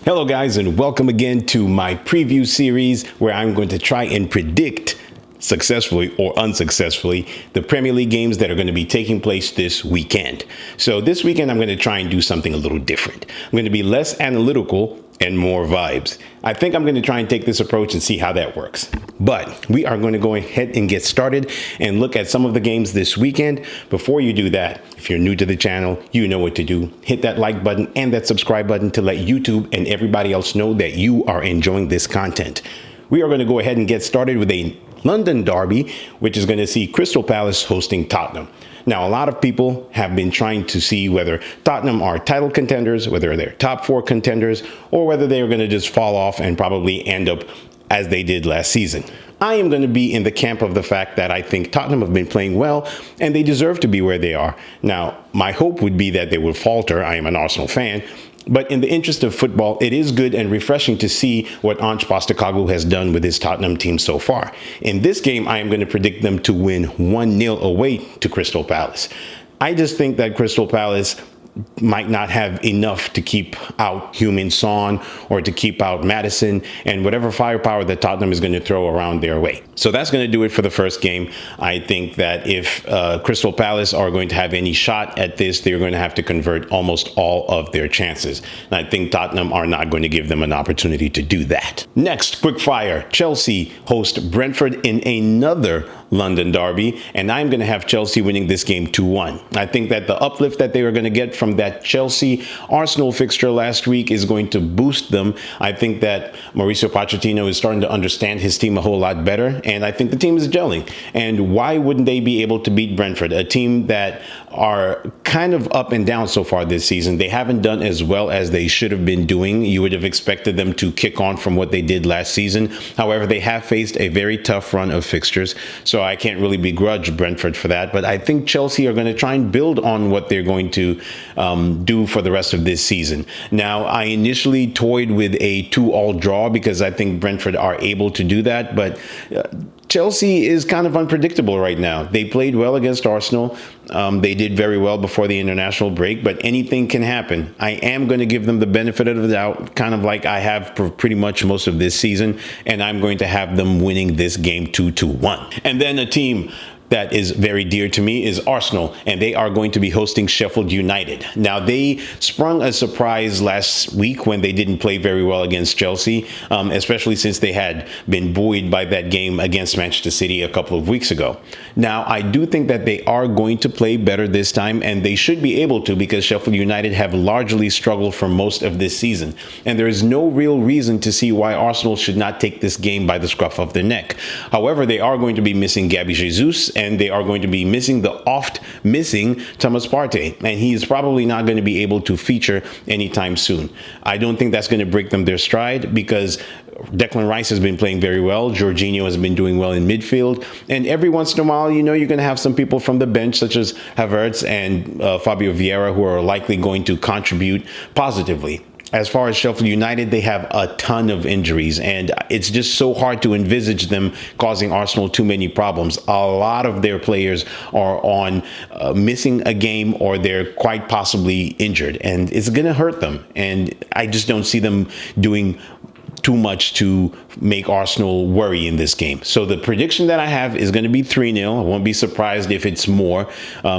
Hello guys, and welcome again to my preview series where I'm going to try and predict successfully or unsuccessfully the Premier League games that are going to be taking place this weekend. So this weekend I'm going to try and do something a little different. I'm going to be less analytical and more vibes. I think I'm going to try and take this approach and see how that works. But we are going to go ahead and get started and look at some of the games this weekend. Before you do that, if you're new to the channel, you know what to do. Hit that like button and that subscribe button to let YouTube and everybody else know that you are enjoying this content. We are going to go ahead and get started with a London derby, which is going to see Crystal Palace hosting Tottenham. Now, a lot of people have been trying to see whether Tottenham are title contenders, whether they're top four contenders, or whether they are going to just fall off and probably end up as they did last season. I am going to be in the camp of the fact that I think Tottenham have been playing well and they deserve to be where they are. Now, my hope would be that they will falter. I am an Arsenal fan. But in the interest of football, it is good and refreshing to see what Ange Postecoglou has done with his Tottenham team so far. In this game, I am going to predict them to win 1-0 away to Crystal Palace. I just think that Crystal Palace might not have enough to keep out Heung-min Son or to keep out Maddison and whatever firepower that Tottenham is going to throw around their way. So that's going to do it for the first game. I think that if Crystal Palace are going to have any shot at this, they're going to have to convert almost all of their chances. And I think Tottenham are not going to give them an opportunity to do that. Next, quick fire. Chelsea host Brentford in another London derby, and I'm going to have Chelsea winning this game 2-1. I think that the uplift that they are going to get from that Chelsea-Arsenal fixture last week is going to boost them. I think that Mauricio Pochettino is starting to understand his team a whole lot better, and I think the team is gelling. And why wouldn't they be able to beat Brentford, a team that are kind of up and down so far this season? They haven't done as well as they should have been doing. You would have expected them to kick on from what they did last season. However, they have faced a very tough run of fixtures, so I can't really begrudge Brentford for that. But I think Chelsea are going to try and build on what they're going to do for the rest of this season. Now, I initially toyed with a 2-2 draw because I think Brentford are able to do that, but Chelsea is kind of unpredictable right now. They played well against Arsenal. They did very well before the international break, but anything can happen. I am going to give them the benefit of the doubt, kind of like I have for pretty much most of this season, and I'm going to have them winning this game 2-1. And then a team that is very dear to me is Arsenal, and they are going to be hosting Sheffield United. Now, they sprung a surprise last week when they didn't play very well against Chelsea, especially since they had been buoyed by that game against Manchester City a couple of weeks ago. Now, I do think that they are going to play better this time, and they should be able to because Sheffield United have largely struggled for most of this season. And there is no real reason to see why Arsenal should not take this game by the scruff of their neck. However, they are going to be missing Gabby Jesus, and they are going to be missing the oft-missing Thomas Partey, and he is probably not going to be able to feature anytime soon. I don't think that's going to break them their stride because Declan Rice has been playing very well. Jorginho has been doing well in midfield. And every once in a while, you know, you're going to have some people from the bench, such as Havertz and Fabio Vieira, who are likely going to contribute positively. As far as Sheffield United, they have a ton of injuries, and it's just so hard to envisage them causing Arsenal too many problems. A lot of their players are on missing a game, or they're quite possibly injured, and it's going to hurt them. And I just don't see them doing too much to make Arsenal worry in this game. So the prediction that I have is going to be 3-0. I won't be surprised if it's more,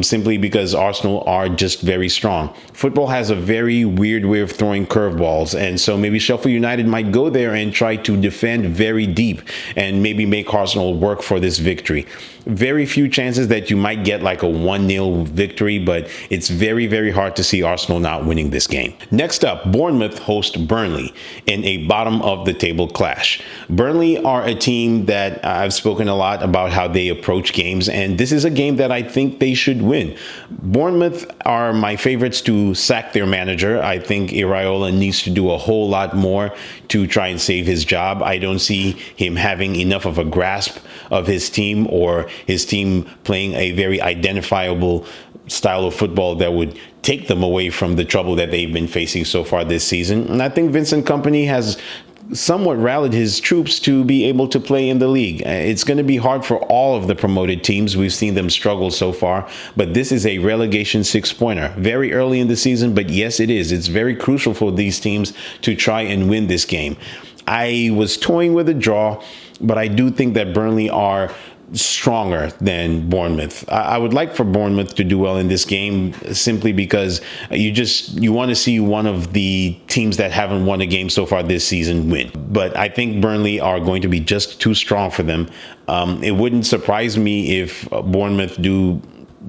simply because Arsenal are just very strong. Football has a very weird way of throwing curveballs, and so maybe Sheffield United might go there and try to defend very deep and maybe make Arsenal work for this victory. Very few chances that you might get like a 1-0 victory, but it's very, very hard to see Arsenal not winning this game. Next up, Bournemouth host Burnley in a bottom of the table clash. Burnley are a team that I've spoken a lot about how they approach games, and this is a game that I think they should win. Bournemouth are my favorites to sack their manager. I think Iraola needs to do a whole lot more to try and save his job. I don't see him having enough of a grasp of his team, or his team playing a very identifiable style of football that would take them away from the trouble that they've been facing so far this season. And I think Vincent Kompany has somewhat rallied his troops to be able to play in the league. It's going to be hard for all of the promoted teams. We've seen them struggle so far, but this is a relegation six-pointer. Very early in the season, but yes, it is. It's very crucial for these teams to try and win this game. I was toying with a draw, but I do think that Burnley are stronger than Bournemouth. I would like for Bournemouth to do well in this game simply because you want to see one of the teams that haven't won a game so far this season win. But I think Burnley are going to be just too strong for them. It wouldn't surprise me if Bournemouth do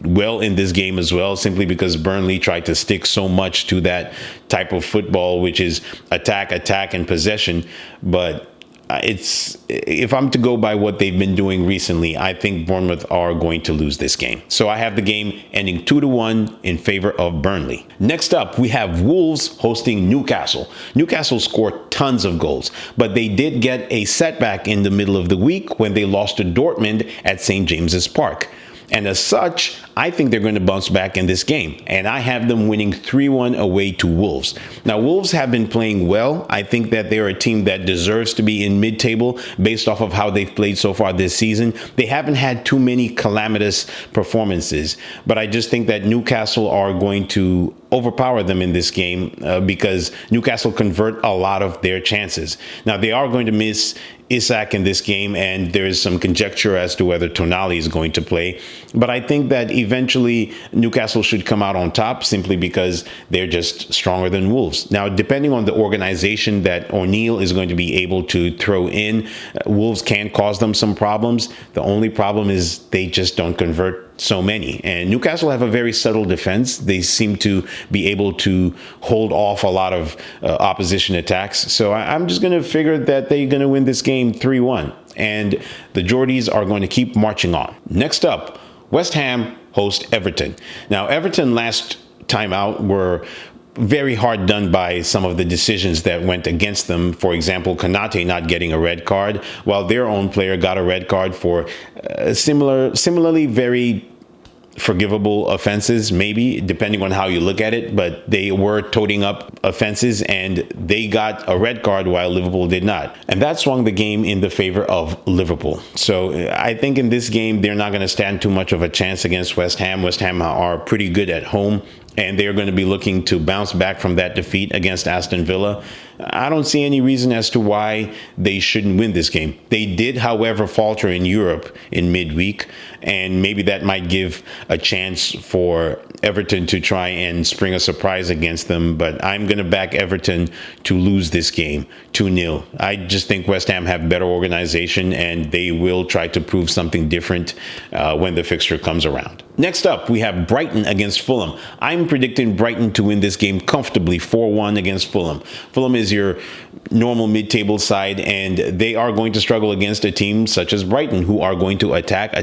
well in this game as well, simply because Burnley tried to stick so much to that type of football, which is attack, and possession. But if I'm to go by what they've been doing recently, I think Bournemouth are going to lose this game. So I have the game ending 2-1 in favor of Burnley. Next up, we have Wolves hosting Newcastle. Newcastle scored tons of goals, but they did get a setback in the middle of the week when they lost to Dortmund at St. James's Park. And as such, I think they're going to bounce back in this game. And I have them winning 3-1 away to Wolves. Now, Wolves have been playing well. I think that they're a team that deserves to be in mid-table based off of how they've played so far this season. They haven't had too many calamitous performances. But I just think that Newcastle are going to overpower them in this game because Newcastle convert a lot of their chances. Now, they are going to miss Isak in this game, and there is some conjecture as to whether Tonali is going to play. But I think that eventually Newcastle should come out on top simply because they're just stronger than Wolves. Now, depending on the organization that O'Neill is going to be able to throw in, Wolves can cause them some problems. The only problem is they just don't convert so many. And Newcastle have a very subtle defense. They seem to be able to hold off a lot of opposition attacks. So I'm just going to figure that they're going to win this game 3-1. And the Geordies are going to keep marching on. Next up, West Ham host Everton. Now, Everton last time out were very hard done by some of the decisions that went against them. For example, Konate not getting a red card, while their own player got a red card for similarly very forgivable offenses, maybe, depending on how you look at it, but they were toting up offenses and they got a red card while Liverpool did not. And that swung the game in the favor of Liverpool. So I think in this game, they're not going to stand too much of a chance against West Ham. West Ham are pretty good at home, and they're going to be looking to bounce back from that defeat against Aston Villa. I don't see any reason as to why they shouldn't win this game. They did, however, falter in Europe in midweek, and maybe that might give a chance for Everton to try and spring a surprise against them. But I'm going to back Everton to lose this game 2-0. I just think West Ham have better organization, and they will try to prove something different when the fixture comes around. Next up, we have Brighton against Fulham. I'm predicting Brighton to win this game comfortably 4-1 against Fulham. Fulham is your normal mid-table side, and they are going to struggle against a team such as Brighton, who are going to attack.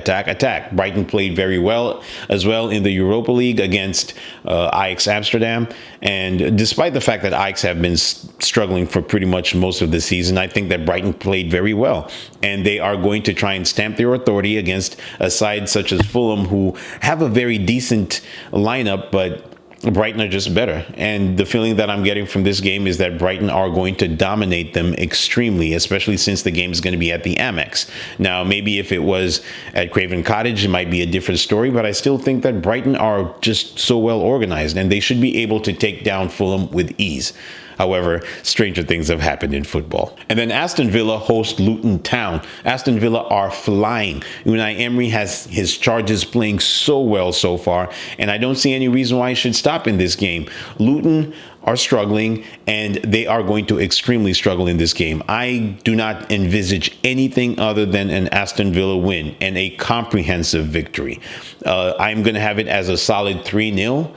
Brighton played very well as well in the Europa League against Ajax Amsterdam. And despite the fact that Ajax have been struggling for pretty much most of the season, I think that Brighton played very well. And they are going to try and stamp their authority against a side such as Fulham, who have a very decent lineup, but Brighton are just better. And the feeling that I'm getting from this game is that Brighton are going to dominate them extremely, especially since the game is going to be at the Amex. Now, maybe if it was at Craven Cottage, it might be a different story, but I still think that Brighton are just so well organized, and they should be able to take down Fulham with ease. However, stranger things have happened in football. And then Aston Villa host Luton Town. Aston Villa are flying. Unai Emery has his charges playing so well so far, and I don't see any reason why he should stop in this game. Luton are struggling, and they are going to extremely struggle in this game. I do not envisage anything other than an Aston Villa win and a comprehensive victory. I'm going to have it as a solid 3-0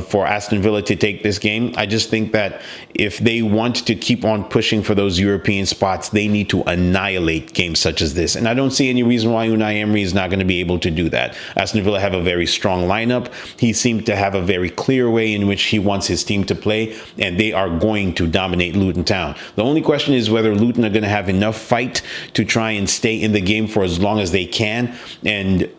for Aston Villa to take this game. I just think that if they want to keep on pushing for those European spots, they need to annihilate games such as this. And I don't see any reason why Unai Emery is not going to be able to do that. Aston Villa have a very strong lineup. He seemed to have a very clear way in which he wants his team to play, and they are going to dominate Luton Town. The only question is whether Luton are going to have enough fight to try and stay in the game for as long as they can. And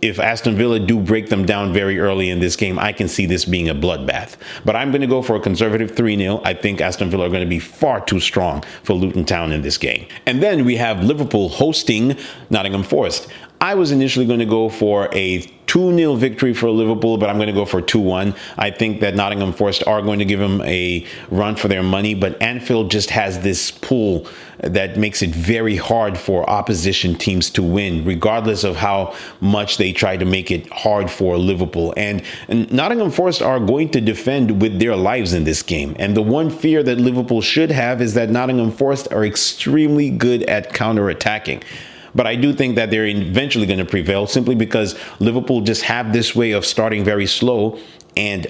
if Aston Villa do break them down very early in this game, I can see this being a bloodbath. But I'm going to go for a conservative 3-0. I think Aston Villa are going to be far too strong for Luton Town in this game. And then we have Liverpool hosting Nottingham Forest. I was initially going to go for a 2-0 victory for Liverpool, but I'm going to go for 2-1. I think that Nottingham Forest are going to give them a run for their money, but Anfield just has this pull that makes it very hard for opposition teams to win, regardless of how much they try to make it hard for Liverpool. And Nottingham Forest are going to defend with their lives in this game. And the one fear that Liverpool should have is that Nottingham Forest are extremely good at counterattacking. But I do think that they're eventually going to prevail simply because Liverpool just have this way of starting very slow and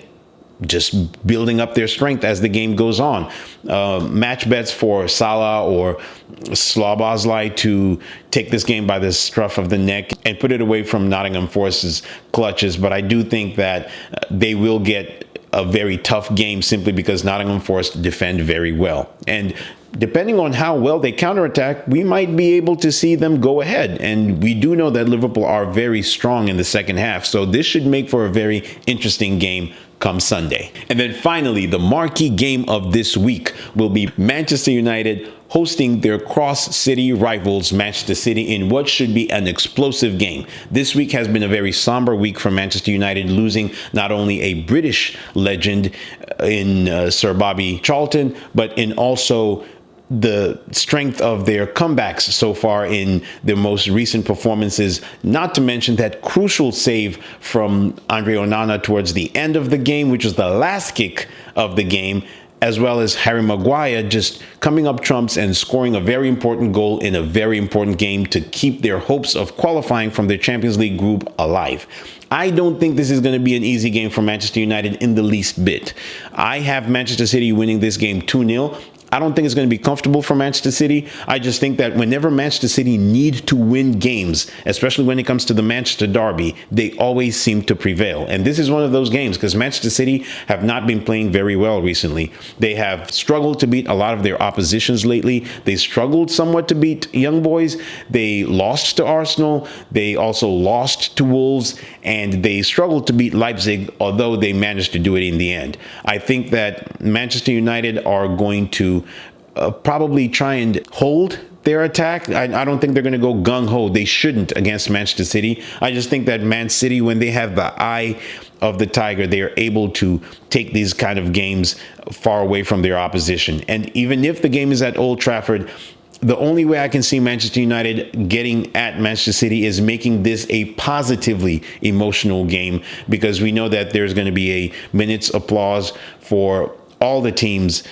just building up their strength as the game goes on. Match bets for Salah or Szoboszlai to take this game by the scruff of the neck and put it away from Nottingham Forest's clutches. But I do think that they will get a very tough game simply because Nottingham Forest defend very well. And depending on how well they counterattack, we might be able to see them go ahead. And we do know that Liverpool are very strong in the second half. So this should make for a very interesting game come Sunday. And then finally, the marquee game of this week will be Manchester United hosting their cross-city rivals Manchester City in what should be an explosive game. This week has been a very somber week for Manchester United, losing not only a British legend in Sir Bobby Charlton, but in also the strength of their comebacks so far in their most recent performances, not to mention that crucial save from Andre Onana towards the end of the game, which was the last kick of the game, as well as Harry Maguire just coming up trumps and scoring a very important goal in a very important game to keep their hopes of qualifying from their Champions League group alive. I don't think this is going to be an easy game for Manchester United in the least bit. I have Manchester City winning this game 2-0. I don't think it's going to be comfortable for Manchester City. I just think that whenever Manchester City need to win games, especially when it comes to the Manchester Derby, they always seem to prevail. And this is one of those games because Manchester City have not been playing very well recently. They have struggled to beat a lot of their oppositions lately. They struggled somewhat to beat Young Boys. They lost to Arsenal. They also lost to Wolves. And they struggled to beat Leipzig, although they managed to do it in the end. I think that Manchester United are going to probably try and hold their attack. I don't think they're going to go gung-ho. They shouldn't against Manchester City. I just think that Man City, when they have the eye of the tiger, they are able to take these kind of games far away from their opposition. And even if the game is at Old Trafford, the only way I can see Manchester United getting at Manchester City is making this a positively emotional game, because we know that there's going to be a minute's applause for all the teams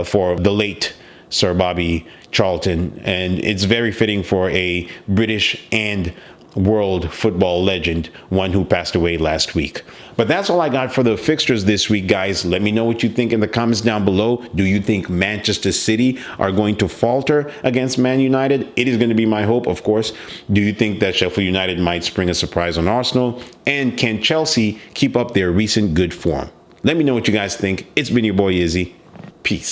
for the late Sir Bobby Charlton, and it's very fitting for a British and world football legend, one who passed away last week. But that's all I got for the fixtures this week, guys. Let me know what you think in the comments down below. Do you think Manchester City are going to falter against Man United? It is going to be my hope, of course. Do you think that Sheffield United might spring a surprise on Arsenal? And can Chelsea keep up their recent good form? Let me know what you guys think. It's been your boy Izzy. Peace.